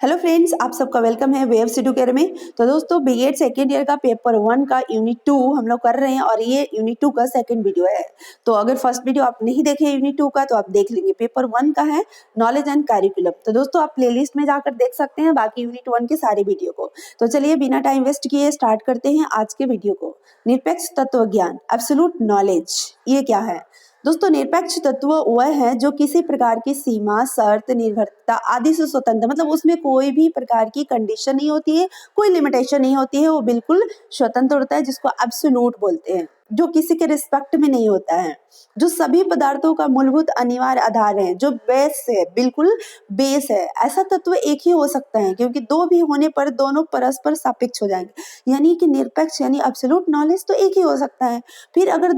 Hello friends, आप सबका welcome है वेव एडुकेयर में। तो दोस्तों, बीएड सेकेंड ईयर का पेपर 1 का यूनिट 2 हम लोग कर रहे हैं और ये यूनिट 2 का सेकंड वीडियो है। तो अगर फर्स्ट वीडियो आप नहीं देखे यूनिट 2 का तो आप देख लेंगे। पेपर 1 का है नॉलेज एंड करिकुलम। तो दोस्तों, आप प्लेलिस्ट में जाकर देख सकते हैं बाकी यूनिट 1 के सारे वीडियो को। तो चलिए बिना टाइम वेस्ट किए स्टार्ट करते हैं आज के वीडियो को। निरपेक्ष तत्व ज्ञान, एब्सोल्यूट नॉलेज, ये क्या है? दोस्तों, निरपेक्ष तत्व वह है जो किसी प्रकार की सीमा, शर्त, निर्भरता आदि से स्वतंत्र, मतलब उसमें कोई भी प्रकार की कंडीशन नहीं होती है, कोई लिमिटेशन नहीं होती है, वो बिल्कुल स्वतंत्र होता है, जिसको एब्सोल्यूट बोलते हैं, जो किसी के रिस्पेक्ट में नहीं होता है, जो सभी पदार्थों का मूलभूत अनिवार्य आधार है, जो बेस है, बिल्कुल बेस है। ऐसा तत्व एक ही हो सकता है, क्योंकि दो भी होने पर दोनों परस्पर सापेक्ष हो जाएंगे। यानी कि निरपेक्ष यानी एब्सोल्यूट नॉलेज तो एक ही हो सकता है। फिर अगर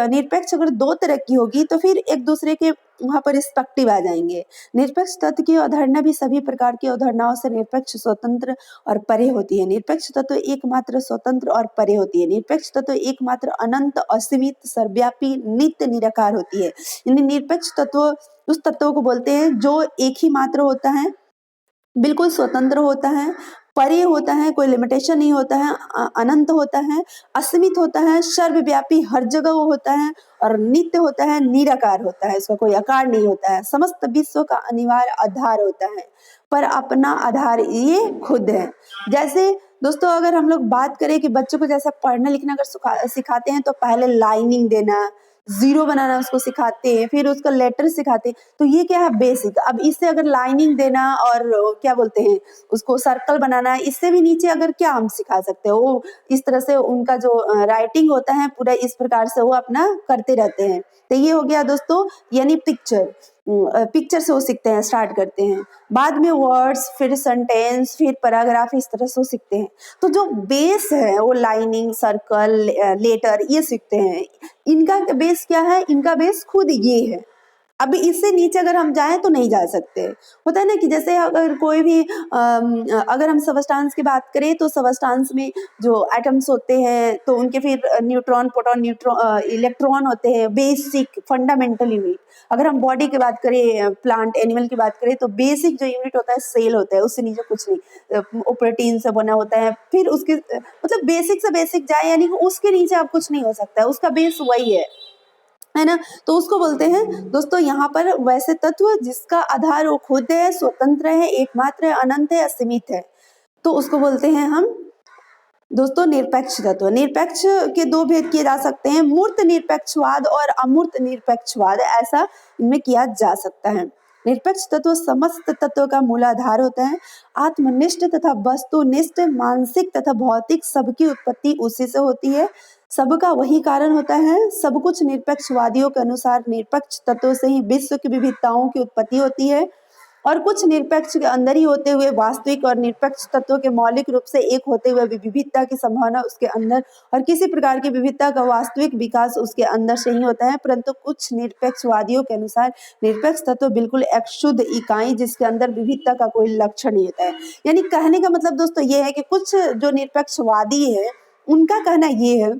निरपेक्ष अगर दो तरह की होगी तो फिर एक दूसरे के वहां पर रिस्पेक्टिव आ जाएंगे। निरपेक्ष तत्व की अवधारणा भी सभी प्रकार की अवधारणाओं से निरपेक्ष, स्वतंत्र और परे होती है। निरपेक्ष तत्व एकमात्र स्वतंत्र और परे होती है। निरपेक्ष तत्व एकमात्र अनंत, असीमित, सर्वव्यापी, नित्य, निराकार होती है। यानी निरपेक्ष तत्व उस तत्व को बोलते हैं जो एक ही मात्र होता है, बिल्कुल स्वतंत्र होता है, परे होता है, कोई लिमिटेशन नहीं होता है, अनंत होता है, असीमित होता है, सर्वव्यापी, हर जगह वो होता है, और नित्य होता है, निराकार होता है, इसका कोई आकार नहीं होता है, समस्त विश्व का अनिवार्य आधार होता है, पर अपना आधार ये खुद है। जैसे दोस्तों, अगर हम लोग बात करें कि बच्चों को जैसा पढ़ना लिखना अगर सिखाते हैं तो पहले लाइनिंग देना, जीरो बनाना उसको सिखाते हैं, फिर उसका लेटर सिखाते हैं। तो ये क्या है? बेसिक। अब इससे अगर लाइनिंग देना और क्या बोलते हैं उसको सर्कल बनाना, इससे भी नीचे अगर क्या हम सिखा सकते हैं, वो इस तरह से उनका जो राइटिंग होता है पूरा इस प्रकार से वो अपना करते रहते हैं। तो ये हो गया दोस्तों, यानी पिक्चर। पिक्चर से वो सीखते हैं, स्टार्ट करते हैं, बाद में वर्ड्स, फिर सेंटेंस, फिर पैराग्राफ, इस तरह से वो सीखते हैं। तो जो बेस है वो लाइनिंग, सर्कल, लेटर, ये सीखते हैं। इनका बेस क्या है? इनका बेस खुद ये है। अभी इससे नीचे अगर हम जाएं तो नहीं जा सकते। होता है ना कि जैसे अगर कोई भी अगर हम सबस्टांस की बात करें तो सबस्टांस में जो एटम्स होते हैं तो उनके फिर न्यूट्रॉन, प्रोटॉन, इलेक्ट्रॉन होते हैं, बेसिक फंडामेंटल यूनिट। अगर हम बॉडी की बात करें, प्लांट एनिमल की बात करें, तो बेसिक जो यूनिट होता है सेल होता है, उससे नीचे कुछ नहीं। वो प्रोटीन से बना होता है। फिर उसके मतलब बेसिक से बेसिक जाए, यानी कि उसके नीचे अब कुछ नहीं हो सकता है, उसका बेस वही है ना? तो उसको बोलते हैं दोस्तों यहाँ पर वैसे तत्व जिसका आधार वो खुद है, स्वतंत्र है, एकमात्र है, अनंत है, असीमित है, तो उसको बोलते हैं हम दोस्तों निरपेक्ष तत्व। निरपेक्ष के दो भेद किए जा सकते हैं, मूर्त निरपेक्षवाद और अमूर्त निरपेक्षवाद, ऐसा इनमें किया जा सकता है। निरपेक्ष तत्व समस्त तत्व का मूलाधार होता है। आत्मनिष्ठ तथा वस्तुनिष्ठ, मानसिक तथा भौतिक, सबकी उत्पत्ति उसी से होती है, सबका वही कारण होता है। सब कुछ निरपेक्षवादियों के अनुसार निरपेक्ष तत्व से ही विश्व की विविधताओं की उत्पत्ति होती है, और कुछ निरपेक्ष के अंदर ही होते हुए वास्तविक और निरपेक्ष तत्वों के मौलिक रूप से एक होते हुए भी विविधता की संभावना उसके अंदर, और किसी प्रकार की विविधता का वास्तविक विकास उसके अंदर से ही होता है। परंतु कुछ निरपेक्षवादियों के अनुसार निरपेक्ष तत्व बिल्कुल एक शुद्ध इकाई, जिसके अंदर विविधता का कोई लक्षण नहीं होता है। यानी कहने का मतलब दोस्तों ये है कि कुछ जो निरपेक्षवादी है उनका कहना ये है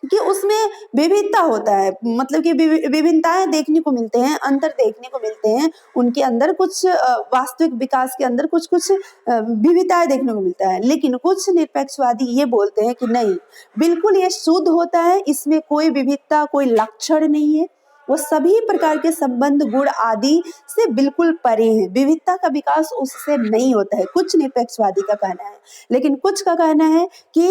कि उसमें विविधता होता है, मतलब कि विभिन्नताएं देखने को मिलते हैं, अंतर देखने को मिलते हैं, उनके अंदर कुछ वास्तविक विकास के अंदर कुछ कुछ विविधताएं देखने को मिलता है। लेकिन कुछ निरपेक्षवादी ये बोलते हैं कि नहीं, बिल्कुल ये शुद्ध होता है, इसमें कोई विविधता, कोई लक्षण नहीं है, वो सभी प्रकार के संबंध, गुण आदि से बिल्कुल परे हैं, विविधता का विकास उससे नहीं होता है, कुछ निरपेक्षवादी का कहना है। लेकिन कुछ का कहना है कि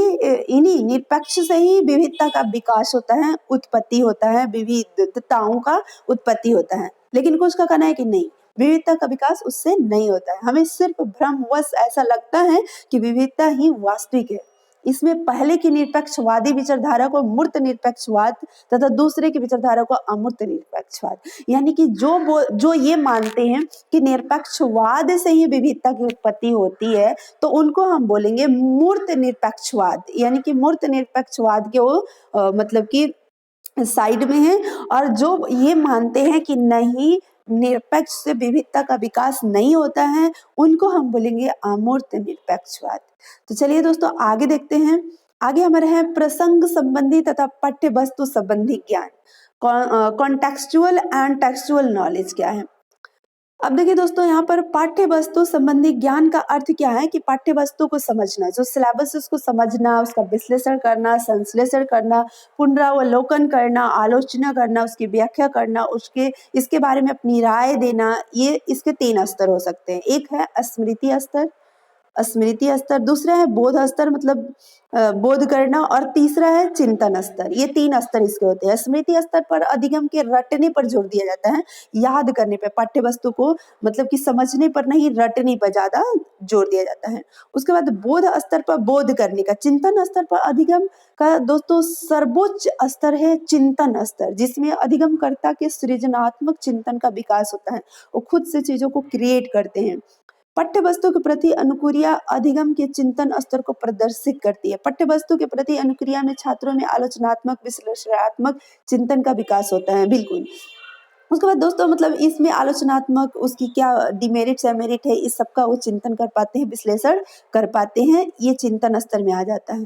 इन्हीं निरपेक्ष से ही विविधता का विकास होता है, उत्पत्ति होता है, विविधताओं का उत्पत्ति होता है। लेकिन कुछ का कहना है कि नहीं, विविधता का विकास उससे नहीं होता है। हमें सिर्फ भ्रमवश ऐसा लगता है कि विविधता ही वास्तविक है। इसमें पहले की निरपेक्षवादी विचारधारा को मूर्त निरपेक्षवाद तथा दूसरे की विचारधारा को अमूर्त निरपेक्षवाद, यानी कि जो ये मानते हैं कि निरपेक्षवाद से ही विविधता की उत्पत्ति होती है, तो उनको हम बोलेंगे मूर्त निरपेक्षवाद। यानी कि मूर्त निरपेक्षवाद के वो मतलब कि साइड में है, और जो ये मानते हैं कि नहीं, निरपेक्ष से विविधता का विकास नहीं होता है, उनको हम बोलेंगे अमूर्त निरपेक्षवाद। तो चलिए दोस्तों आगे देखते हैं। आगे हमारे हैं प्रसंग संबंधी तथा पाठ्य वस्तु संबंधी ज्ञान। कॉन्टेक्सचुअल एंड टेक्सचुअल नॉलेज क्या है? अब देखिए दोस्तों, यहाँ पर पाठ्य वस्तु संबंधी ज्ञान का अर्थ क्या है कि पाठ्य वस्तु को समझना, जो सिलेबस है उसको समझना, उसका विश्लेषण करना, संश्लेषण करना, पुनरावलोकन करना, आलोचना करना, उसकी व्याख्या करना, उसके इसके बारे में अपनी राय देना। ये इसके 3 स्तर हो सकते हैं। एक है स्मृति स्तर, दूसरा है बोध स्तर, मतलब बोध करना, और तीसरा है चिंतन स्तर। ये 3 स्तर इसके होते हैं। स्मृति स्तर पर अधिगम के रटने पर जोर दिया जाता है, याद करने पे, पाठ्य वस्तु को मतलब कि समझने पर नहीं, रटने पर ज्यादा जोर दिया जाता है। उसके बाद बोध स्तर पर बोध करने का, चिंतन स्तर पर अधिगम का दोस्तों सर्वोच्च स्तर है चिंतन स्तर, जिसमें अधिगमकर्ता के सृजनात्मक चिंतन का विकास होता है। वो खुद से चीजों को क्रिएट करते हैं। पाठ्य वस्तु के प्रति अनुक्रिया अधिगम के चिंतन स्तर को प्रदर्शित करती है। पाठ्य वस्तु के प्रति अनुक्रिया में छात्रों में आलोचनात्मक, विश्लेषणात्मक चिंतन का विकास होता है। बिल्कुल। उसके बाद दोस्तों मतलब इसमें आलोचनात्मक, उसकी क्या डिमेरिट्स है, मेरिट है, इस सब का वो चिंतन कर पाते हैं, विश्लेषण कर पाते हैं। ये चिंतन स्तर में आ जाता है।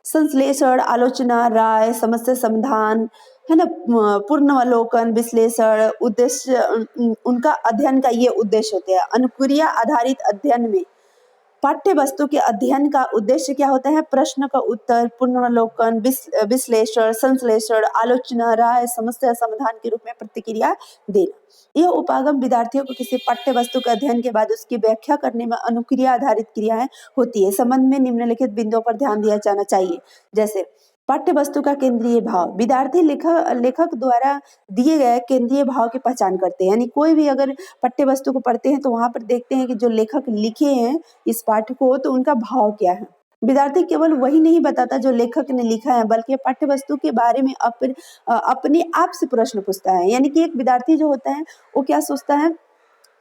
संश्लेषण, आलोचना, राय, समस्या समाधान, है ना, पूर्णावलोकन, विश्लेषण, उद्देश्य, उनका अध्ययन का ये उद्देश्य होते हैं। अनुक्रिया आधारित अध्ययन में पाठ्य वस्तु के अध्ययन का उद्देश्य क्या होता है? प्रश्न का उत्तर, पुनरावलोकन, विश्लेषण, संश्लेषण, आलोचना, राय, समस्या समाधान के रूप में प्रतिक्रिया देना। यह उपागम विद्यार्थियों को किसी पाठ्य वस्तु के अध्ययन के बाद उसकी व्याख्या करने में अनुक्रिया आधारित क्रियाएं होती है। संबंध में निम्नलिखित बिंदुओं पर ध्यान दिया जाना चाहिए। जैसे पाठ्य वस्तु का केंद्रीय भाव, विद्यार्थी लेखक द्वारा दिए गए केंद्रीय भाव की पहचान करते हैं। यानी कोई भी अगर पाठ्य वस्तु को पढ़ते हैं तो वहां पर देखते हैं कि जो लेखक लिखे हैं इस पाठ को, तो उनका भाव क्या है। विद्यार्थी केवल वही नहीं बताता जो लेखक ने लिखा है, बल्कि पाठ्य वस्तु के बारे में अपने आप से प्रश्न पूछता है। यानी कि एक विद्यार्थी जो होता है वो क्या सोचता है,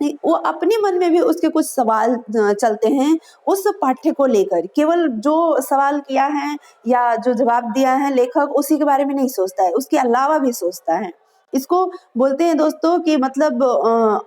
नहीं, वो अपने मन में भी उसके कुछ सवाल चलते हैं उस पाठ्य को लेकर। केवल जो सवाल किया है या जो जवाब दिया है लेखक, उसी के बारे में नहीं सोचता है, उसके अलावा भी सोचता है। इसको बोलते हैं दोस्तों कि मतलब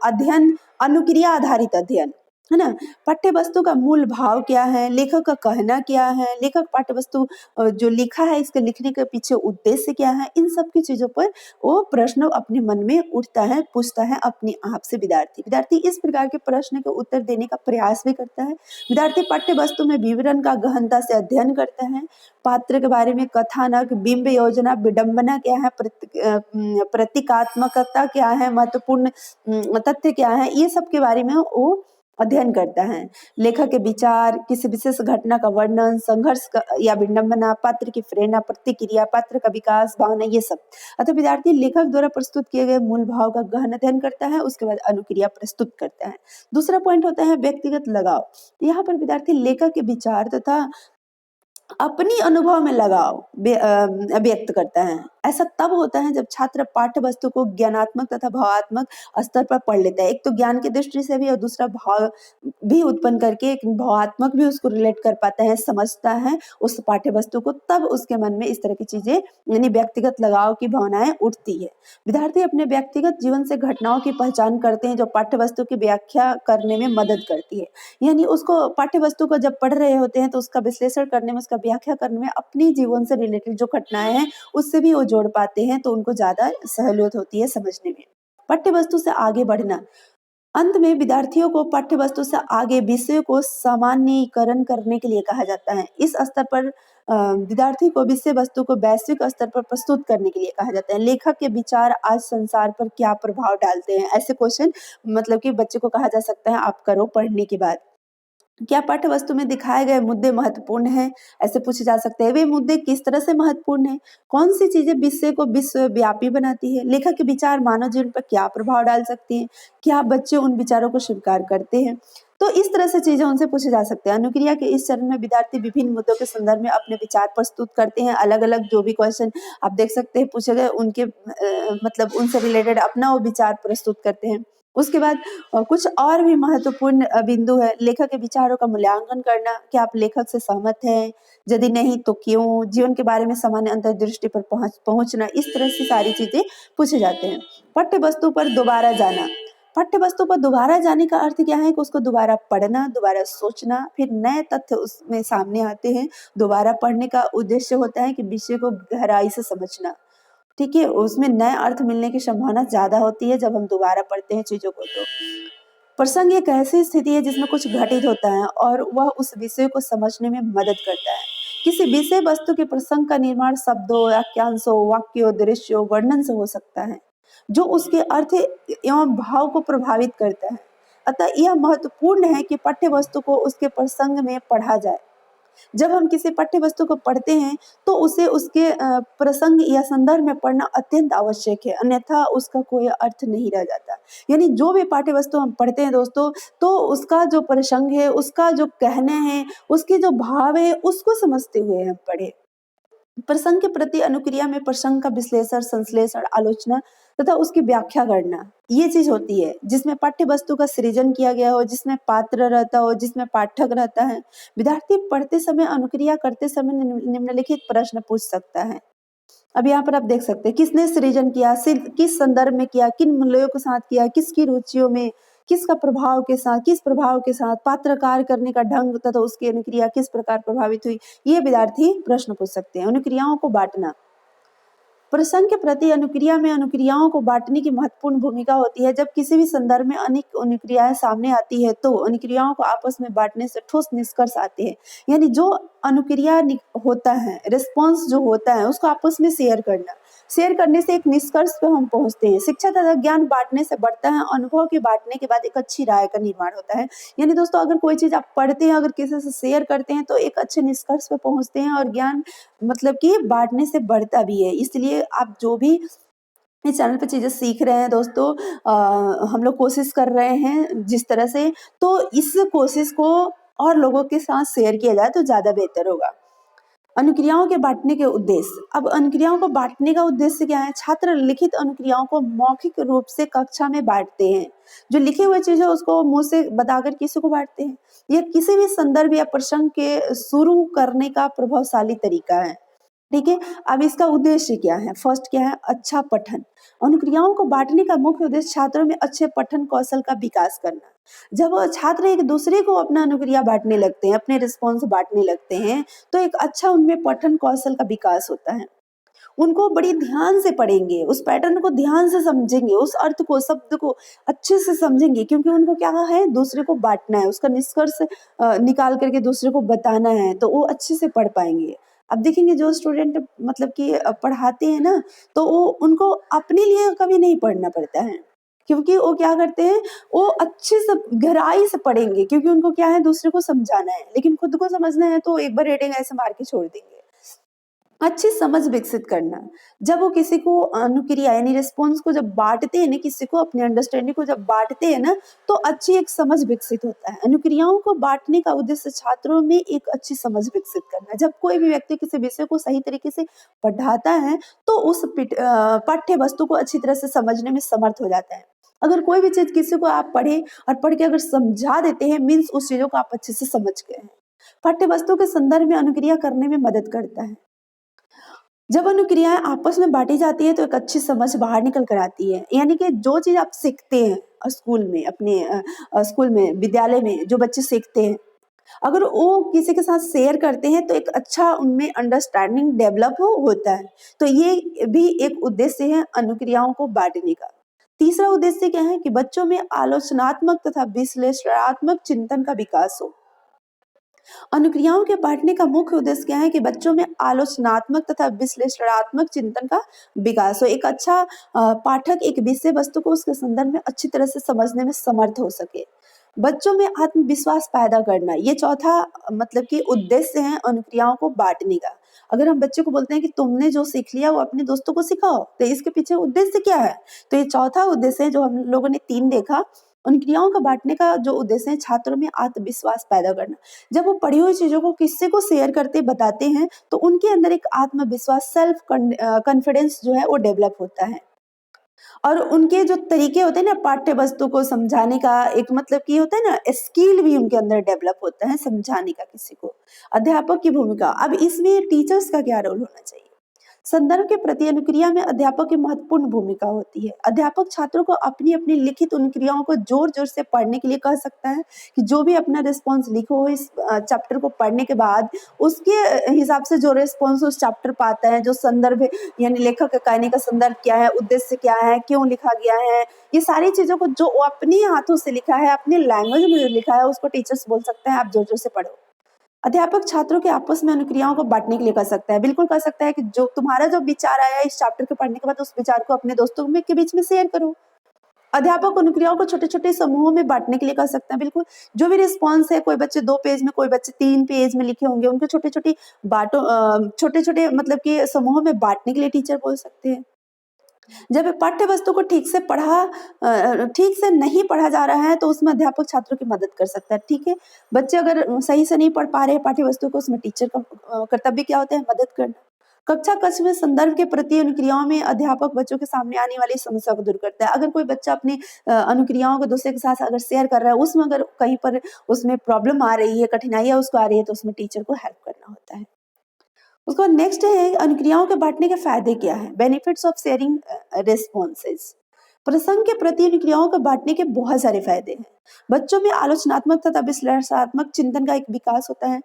अध्ययन, अनुक्रिया आधारित अध्ययन, है ना। पाठ्य वस्तु का मूल भाव क्या है, लेखक का कहना क्या है, लेखक पाठ्य वस्तु जो लिखा है इसके लिखने के पीछे उद्देश्य क्या है, इन सब की चीजों पर वो प्रश्न अपने मन में उठता है, पूछता है अपने आप से विद्यार्थी इस प्रकार के प्रश्न के उत्तर देने का प्रयास भी करता है। विद्यार्थी पाठ्य वस्तु में विवरण का गहनता से अध्ययन करता है। पात्र के बारे में कथानक, बिंब योजना, विडंबना क्या है, प्रतीकात्मकता क्या है, महत्वपूर्ण तथ्य क्या है, ये सब के बारे में वो अध्ययन करता है। लेखक के विचार, किसी विशेष घटना का वर्णन, संघर्ष या विडंबना, पात्र की प्रेरणा, प्रतिक्रिया, पात्र का विकास, भावना, ये सब। अतः विद्यार्थी लेखक द्वारा प्रस्तुत किए गए मूल भाव का गहन अध्ययन करता है, उसके बाद अनुक्रिया प्रस्तुत करता है। दूसरा पॉइंट होता है व्यक्तिगत लगाव। यहाँ पर विद्यार्थी लेखक के विचार तथा अपनी अनुभव में लगाव व्यक्त करता है। ऐसा तब होता है जब छात्र पाठ्य वस्तु को ज्ञानात्मक तथा भावात्मक स्तर पर पढ़ लेता है। एक तो ज्ञान की दृष्टि से भी और दूसरा भाव भी उत्पन्न करके एक भावात्मक भी उसको रिलेट कर पाता है, समझता है उस पाठ्य वस्तु को, तब उसके मन में इस तरह की चीजें यानी व्यक्तिगत लगाव की भावनाएं उठती है। विद्यार्थी अपने व्यक्तिगत जीवन से घटनाओं की पहचान करते हैं जो पाठ्य वस्तु की व्याख्या करने में मदद करती है। यानी उसको पाठ्य वस्तु को जब पढ़ रहे होते हैं तो उसका विश्लेषण करने में, उसका व्याख्या करने में अपनी जीवन से रिलेटेड जो घटनाएं हैं उससे भी वो जोड़ पाते हैं, तो उनको ज्यादा सहूलियत होती है समझने में। पाठ्य वस्तु से आगे बढ़ना। अंत में विद्यार्थियों को पाठ्य वस्तु से आगे विषय को सामान्यीकरण करने के लिए कहा जाता है। इस स्तर पर विद्यार्थी को विषय वस्तु को वैश्विक स्तर पर प्रस्तुत करने के लिए कहा जाता है। लेखक के विचार आज संसार पर क्या प्रभाव डालते हैं, ऐसे क्वेश्चन मतलब कि बच्चे को कहा जा सकता है आप करो पढ़ने के बाद। क्या पाठ्य वस्तु में दिखाए गए मुद्दे महत्वपूर्ण हैं, ऐसे पूछे जा सकते हैं। वे मुद्दे किस तरह से महत्वपूर्ण हैं, कौन सी चीजें विषय को विश्वव्यापी बनाती है, लेखक के विचार मानव जीवन पर क्या प्रभाव डाल सकती हैं, क्या बच्चे उन विचारों को स्वीकार करते हैं। तो इस तरह से चीजें उनसे पूछे जा सकते हैं। अनुक्रिया के इस चरण में विद्यार्थी विभिन्न मुद्दों के संदर्भ में अपने विचार प्रस्तुत करते हैं। अलग अलग जो भी क्वेश्चन आप देख सकते हैं पूछे गए, उनके मतलब उनसे रिलेटेड अपना वो विचार प्रस्तुत करते हैं। उसके बाद कुछ और भी महत्वपूर्ण बिंदु है, लेखक के विचारों का मूल्यांकन करना। क्या आप लेखक से सहमत हैं, यदि नहीं तो क्यों, जीवन के बारे में सामान्य अंतर्दृष्टि पर पहुंचना, इस तरह से सारी चीजें पूछे जाते हैं। पाठ्य वस्तु पर दोबारा जाना। पाठ्य वस्तु पर दोबारा जाने का अर्थ क्या है कि उसको दोबारा पढ़ना, दोबारा सोचना, फिर नए तथ्य उसमें सामने आते हैं। दोबारा पढ़ने का उद्देश्य होता है कि विषय को गहराई से समझना, ठीक है, उसमें नए अर्थ मिलने की संभावना ज्यादा होती है जब हम दोबारा पढ़ते हैं चीजों को। तो प्रसंग एक ऐसी स्थिति है जिसमें कुछ घटित होता है और वह उस विषय को समझने में मदद करता है। किसी विषय वस्तु के प्रसंग का निर्माण शब्दों, वाक्यांशों, वाक्यों, दृश्यों, वर्णन से हो सकता है, जो उसके अर्थ एवं भाव को प्रभावित करता है। अतः यह महत्वपूर्ण है कि पाठ्य वस्तु को उसके प्रसंग में पढ़ा जाए। जब हम किसी पाठ्य वस्तु को पढ़ते हैं तो उसे उसके प्रसंग या संदर्भ में पढ़ना अत्यंत आवश्यक है, अन्यथा उसका कोई अर्थ नहीं रह जाता। यानी जो भी पाठ्य वस्तु हम पढ़ते हैं दोस्तों, तो उसका जो प्रसंग है, उसका जो कहने हैं, उसके जो भाव है, उसको समझते हुए हम पढ़े। प्रसंग के प्रति अनुक्रिया में प्रसंग का विश्लेषण, संश्लेषण, आलोचना तथा उसकी व्याख्या करना, ये चीज होती है जिसमें पाठ्य वस्तु का सृजन किया गया हो, जिसमें पात्र रहता हो, जिसमें पाठक रहता है। विद्यार्थी पढ़ते समय, अनुक्रिया करते समय निम्नलिखित प्रश्न पूछ सकता है। अब यहाँ पर आप देख सकते हैं किसने सृजन किया, किस संदर्भ में किया, किन मूल्यों के साथ किया, किसकी रुचियों में, किसका प्रभाव के साथ, किस प्रभाव के साथ, पात्रकार करने का ढंग तथा उसकी अनुक्रिया किस प्रकार प्रभावित हुई, ये विद्यार्थी प्रश्न पूछ सकते हैं। अनुक्रियाओं को बांटना, प्रसंग के प्रति अनुक्रिया में अनुक्रियाओं को बांटने की महत्वपूर्ण भूमिका होती है। जब किसी भी संदर्भ में अनेक अनुक्रियाएं सामने आती है तो अनुक्रियाओं को आपस में बांटने से ठोस निष्कर्ष आते हैं। यानी जो अनुक्रिया होता है, रिस्पॉन्स जो होता है, उसको आपस में शेयर करने से एक निष्कर्ष पे हम पहुंचते हैं। शिक्षा तथा ज्ञान बांटने से बढ़ता है, अनुभव के बांटने के बाद एक अच्छी राय का निर्माण होता है। यानी दोस्तों अगर कोई चीज आप पढ़ते हैं, अगर किसी से शेयर करते हैं तो एक अच्छे निष्कर्ष पे पहुंचते हैं और ज्ञान मतलब कि बांटने से बढ़ता भी है। इसलिए आप जो भी इस चैनल पे चीजें सीख रहे हैं दोस्तों, हम लोग कोशिश कर रहे हैं जिस तरह से, तो इस कोशिश को और लोगों के साथ शेयर किया जाए तो ज्यादा बेहतर होगा। अनुक्रियाओं के बांटने के उद्देश्य, अब अनुक्रियाओं को बांटने का उद्देश्य क्या है? छात्र लिखित अनुक्रियाओं को मौखिक रूप से कक्षा में बांटते हैं। जो लिखे हुए चीज है उसको मुंह से बताकर किसी को बांटते हैं। यह किसी भी संदर्भ या प्रसंग के शुरू करने का प्रभावशाली तरीका है। ठीक है, अब इसका उद्देश्य क्या है? फर्स्ट क्या है? अच्छा पठन। अनुक्रियाओं को बांटने का मुख्य उद्देश्य छात्रों में अच्छे पठन कौशल का विकास करना। जब छात्र एक दूसरे को अपना अनुक्रिया बांटने लगते हैं, अपने रिस्पॉन्स बांटने लगते हैं, तो एक अच्छा उनमें पठन कौशल का विकास होता है। उनको बड़ी ध्यान से पढ़ेंगे, उस पैटर्न को ध्यान से समझेंगे, उस अर्थ को, शब्द को अच्छे से समझेंगे, क्योंकि उनको क्या है? दूसरे को बांटना है, उसका निष्कर्ष निकाल करके दूसरे को बताना है, तो वो अच्छे से पढ़ पाएंगे। अब देखेंगे जो स्टूडेंट मतलब कि पढ़ाते हैं ना, तो वो उनको अपने लिए कभी नहीं पढ़ना पड़ता है, क्योंकि वो क्या करते हैं? वो अच्छे से गहराई से पढ़ेंगे, क्योंकि उनको क्या है? दूसरे को समझाना है। लेकिन खुद को समझना है तो एक बार रेटिंग ऐसे मार के छोड़ देंगे। अच्छी समझ विकसित करना, जब वो किसी को अनुक्रिया यानी रिस्पॉन्स को जब बांटते हैं ना, किसी को अपने अंडरस्टैंडिंग को जब बांटते हैं ना, तो अच्छी एक समझ विकसित होता है। अनुक्रियाओं को बांटने का उद्देश्य छात्रों में एक अच्छी समझ विकसित करना। जब कोई भी व्यक्ति किसी विषय को सही तरीके से पढ़ाता है तो उस पाठ्य वस्तु को अच्छी तरह से समझने में समर्थ हो जाता है। अगर कोई भी चीज किसी को आप पढ़े और पढ़ के अगर समझा देते हैं, मीन्स उस चीजों को आप अच्छे से समझ गए हैं। पाठ्य वस्तु के संदर्भ में अनुक्रिया करने में मदद करता है। जब अनुक्रियाएं आपस में बांटी जाती है तो एक अच्छी समझ बाहर निकल कर आती है। यानी कि जो चीज आप सीखते हैं स्कूल में, अपने स्कूल में, विद्यालय में जो बच्चे सीखते हैं, अगर वो किसी के साथ शेयर करते हैं तो एक अच्छा उनमें अंडरस्टैंडिंग डेवलप होता है। तो ये भी एक उद्देश्य है अनुक्रियाओं को बांटने का। तीसरा उद्देश्य क्या है? कि बच्चों में आलोचनात्मक तथा विश्लेषणात्मक चिंतन का विकास हो। अनुक्रियाओं के बांटने का मुख्य उद्देश्य क्या है? कि बच्चों में आलोचनात्मक तथा विश्लेषणात्मक चिंतन का विकास हो। एक अच्छा पाठक एक विषय वस्तु को उसके संदर्भ में अच्छी तरह से समझने में समर्थ हो सके। बच्चों में आत्मविश्वास पैदा करना, ये चौथा मतलब कि उद्देश्य है अनुक्रियाओं को बांटने का। अगर हम बच्चे को बोलते हैं कि तुमने जो सीख लिया वो अपने दोस्तों को सिखाओ, तो इसके पीछे उद्देश्य क्या है? तो ये चौथा उद्देश्य है जो हम लोगों ने 3 देखा। उन क्रियाओं का बांटने का जो उद्देश्य है छात्रों में आत्मविश्वास पैदा करना। जब वो पढ़ी हुई चीजों को किसी को शेयर करते बताते हैं तो उनके अंदर एक आत्मविश्वास, सेल्फ कॉन्फिडेंस जो है वो डेवलप होता है। और उनके जो तरीके होते हैं ना पाठ्य वस्तु को समझाने का, एक मतलब कि होता है ना स्किल भी उनके अंदर डेवलप होता है समझाने का किसी को। अध्यापक की भूमिका, अब इसमें टीचर्स का क्या रोल होना चाहिए? संदर्भ के प्रति अनुक्रिया में अध्यापक की महत्वपूर्ण भूमिका होती है। अध्यापक छात्रों को अपनी अपनी लिखित अनुक्रियाओं को जोर जोर से पढ़ने के लिए कह सकता है कि जो भी अपना रिस्पॉन्स लिखो हो इस चैप्टर को पढ़ने के बाद उसके हिसाब से जो रिस्पॉन्स उस चैप्टर पाता है, जो संदर्भ है, यानी लेखक के कहने का संदर्भ क्या है, उद्देश्य क्या है, क्यों लिखा गया है, ये सारी चीजों को जो अपने हाथों से लिखा है, अपने लैंग्वेज में जो लिखा है, उसको टीचर्स बोल सकते हैं आप जोर जोर से पढ़ो। अध्यापक छात्रों के आपस में अनुक्रियाओं को बांटने के लिए कर सकता है, बिल्कुल कर सकता है कि जो तुम्हारा जो विचार आया इस चैप्टर के पढ़ने के बाद उस विचार को अपने दोस्तों में के बीच में शेयर करो। अध्यापक अनुक्रियाओं को छोटे छोटे समूहों में बांटने के लिए कर सकते हैं, बिल्कुल जो भी रिस्पॉन्स है, कोई बच्चे 2 पेज में, कोई बच्चे 3 पेज में लिखे होंगे, उनको छोटे छोटे बांटो, छोटे छोटे मतलब कि समूहों में बांटने के लिए टीचर बोल सकते हैं। जब पाठ्य वस्तु को ठीक से नहीं पढ़ा जा रहा है तो उसमें अध्यापक छात्रों की मदद कर सकता है। ठीक है, बच्चे अगर सही से नहीं पढ़ पा रहे हैं पाठ्य वस्तु को, उसमें टीचर का कर्तव्य क्या होता है? मदद करना। कक्षा कक्ष में संदर्भ के प्रति अनुक्रियाओं में अध्यापक बच्चों के सामने आने वाली समस्या को दूर करता है। अगर कोई बच्चा अपनी अनुक्रियाओं को दूसरे के साथ अगर शेयर कर रहा है, उसमें अगर कहीं पर उसमें प्रॉब्लम आ रही है, कठिनाइयां उसको आ रही है, तो उसमें टीचर को हेल्प करना होता है। उसके बाद नेक्स्ट है अनुक्रियाओं के बांटने के फायदे क्या है? Benefits of sharing responses. प्रसंग के प्रति अनुक्रियाओं को बांटने के बहुत सारे फायदे हैं। बच्चों में आलोचनात्मक तथा विश्लेषणात्मक चिंतन का एक विकास होता है,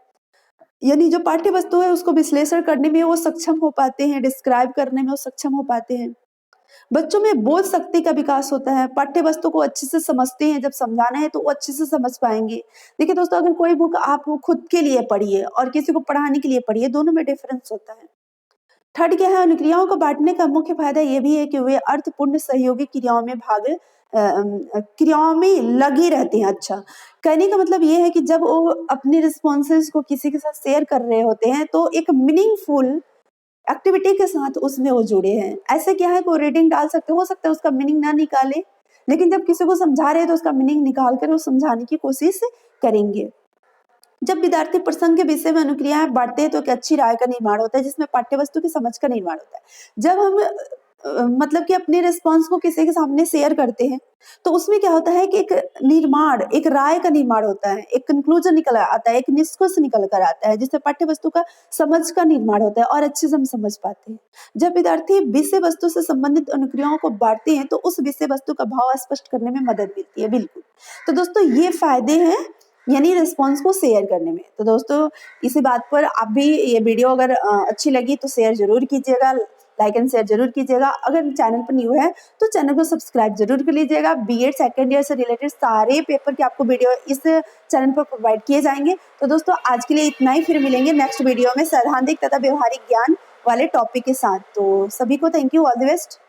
यानी जो पाठ्य वस्तु है उसको विश्लेषण करने में वो सक्षम हो पाते हैं, डिस्क्राइब करने में वो सक्षम हो पाते हैं। बच्चों में बोध शक्ति का विकास होता है, पाठ्य वस्तु को अच्छे से समझते हैं, जब समझाना है तो वो अच्छे से समझ पाएंगे। देखिए दोस्तों, अगर कोई बुक आप खुद के लिए पढ़िए और किसी को पढ़ाने के लिए पढ़िए, दोनों में डिफरेंस होता है। थर्ड क्या है? अनुक्रियाओं को बांटने का मुख्य फायदा ये भी है कि वे अर्थपूर्ण सहयोगी क्रियाओं में लगे रहते हैं। अच्छा, कहने का मतलब ये है कि जब वो अपने रिस्पॉन्सेज को किसी के साथ शेयर कर रहे होते हैं तो एक मीनिंगफुल एक्टिविटी के साथ उसमें वो जुड़े हैं। ऐसे क्या है कि वो रीडिंग डाल सकते, हो सकता है उसका मीनिंग ना निकाले, लेकिन जब किसी को समझा रहे हैं तो उसका मीनिंग निकाल कर वो समझाने की कोशिश करेंगे। जब विद्यार्थी प्रसंग के विषय में अनुक्रियाएं बांटते हैं तो एक अच्छी राय का निर्माण होता है, जिसमें पाठ्य वस्तु की समझ का निर्माण होता है। जब हम मतलब कि अपने रिस्पॉन्स को किसी के सामने शेयर करते हैं तो उसमें क्या होता है कि एक निर्माण, एक राय का निर्माण होता है, एक कंक्लूजन निकल आता है, एक निष्कर्ष निकल कर आता है, जिससे पाठ्य वस्तु का समझ का निर्माण होता है और अच्छे से हम समझ पाते हैं। जब विद्यार्थी विषय वस्तु से संबंधित अनुक्रियाओं को बांटते हैं तो उस विषय वस्तु का भाव स्पष्ट करने में मदद मिलती है। बिल्कुल, तो दोस्तों ये फायदे हैं यानी रिस्पॉन्स को शेयर करने में। तो दोस्तों इसी बात पर आप भी ये वीडियो अगर अच्छी लगी तो शेयर जरूर कीजिएगा, लाइक एंड शेयर जरूर कीजिएगा। अगर चैनल पर न्यू है तो चैनल को सब्सक्राइब जरूर कर लीजिएगा। बीएड सेकेंड ईयर से रिलेटेड सारे पेपर के आपको वीडियो इस चैनल पर प्रोवाइड किए जाएंगे। तो दोस्तों आज के लिए इतना ही, फिर मिलेंगे नेक्स्ट वीडियो में सैद्धांतिक तथा व्यवहारिक ज्ञान वाले टॉपिक के साथ। तो सभी को thank you, all the best.